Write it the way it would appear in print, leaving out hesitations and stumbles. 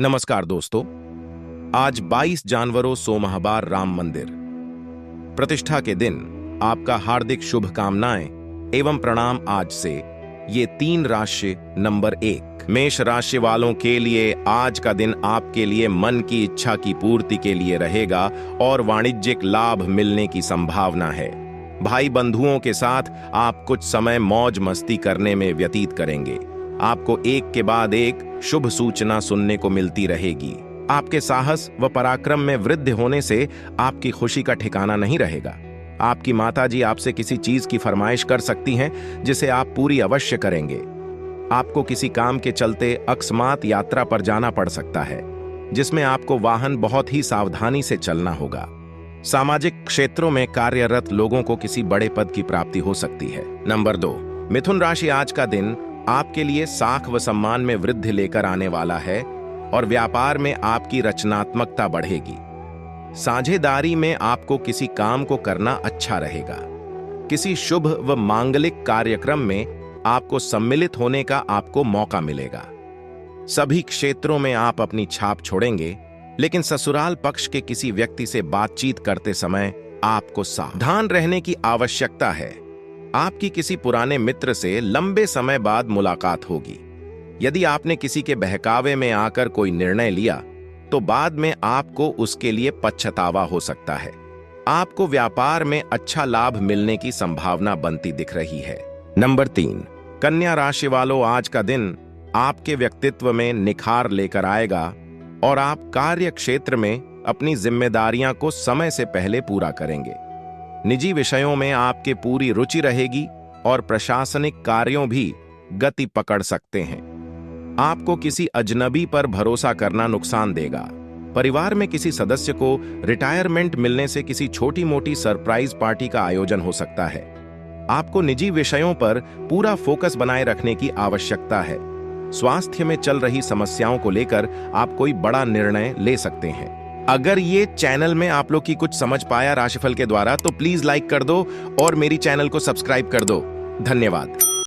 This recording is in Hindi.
नमस्कार दोस्तों। आज 22 जानवरों सोमहबार राम मंदिर प्रतिष्ठा के दिन आपका हार्दिक शुभकामनाएं एवं प्रणाम। आज से ये 3 राशि नंबर 1 मेष राशि वालों के लिए आज का दिन आपके लिए मन की इच्छा की पूर्ति के लिए रहेगा और वाणिज्यिक लाभ मिलने की संभावना है। भाई बंधुओं के साथ आप कुछ समय मौज मस्ती करने में व्यतीत करेंगे। आपको एक के बाद एक शुभ सूचना सुनने को मिलती रहेगी। आपके साहस व पराक्रम में वृद्धि होने से आपकी खुशी का ठिकाना नहीं रहेगा। आपकी माताजी आपसे किसी चीज की फरमाइश कर सकती हैं जिसे आप पूरी अवश्य करेंगे। आपको किसी काम के चलते अकस्मात यात्रा पर जाना पड़ सकता है, जिसमें आपको वाहन बहुत ही सावधानी से चलना होगा। सामाजिक क्षेत्रों में कार्यरत लोगों को किसी बड़े पद की प्राप्ति हो सकती है। नंबर 2 मिथुन राशि। आज का दिन आपके लिए साख व सम्मान में वृद्धि लेकर आने वाला है और व्यापार में आपकी रचनात्मकता बढ़ेगी। साझेदारी में आपको किसी काम को करना अच्छा रहेगा। किसी शुभ व मांगलिक कार्यक्रम में आपको सम्मिलित होने का आपको मौका मिलेगा। सभी क्षेत्रों में आप अपनी छाप छोड़ेंगे, लेकिन ससुराल पक्ष के किसी व्यक्ति से बातचीत करते समय आपको सावधान रहने की आवश्यकता है। आपकी किसी पुराने मित्र से लंबे समय बाद मुलाकात होगी। यदि आपने किसी के बहकावे में आकर कोई निर्णय लिया तो बाद में आपको उसके लिए पछतावा हो सकता है। आपको व्यापार में अच्छा लाभ मिलने की संभावना बनती दिख रही है। नंबर 3 कन्या राशि वालों, आज का दिन आपके व्यक्तित्व में निखार लेकर आएगा और आप कार्य क्षेत्र में अपनी जिम्मेदारियां को समय से पहले पूरा करेंगे। निजी विषयों में आपके पूरी रुचि रहेगी और प्रशासनिक कार्यों भी गति पकड़ सकते हैं। आपको किसी अजनबी पर भरोसा करना नुकसान देगा। परिवार में किसी सदस्य को रिटायरमेंट मिलने से किसी छोटी मोटी सरप्राइज पार्टी का आयोजन हो सकता है। आपको निजी विषयों पर पूरा फोकस बनाए रखने की आवश्यकता है। स्वास्थ्य में चल रही समस्याओं को लेकर आप कोई बड़ा निर्णय ले सकते हैं। अगर ये चैनल में आप लोग की कुछ समझ पाया राशिफल के द्वारा तो प्लीज लाइक कर दो और मेरी चैनल को सब्सक्राइब कर दो। धन्यवाद।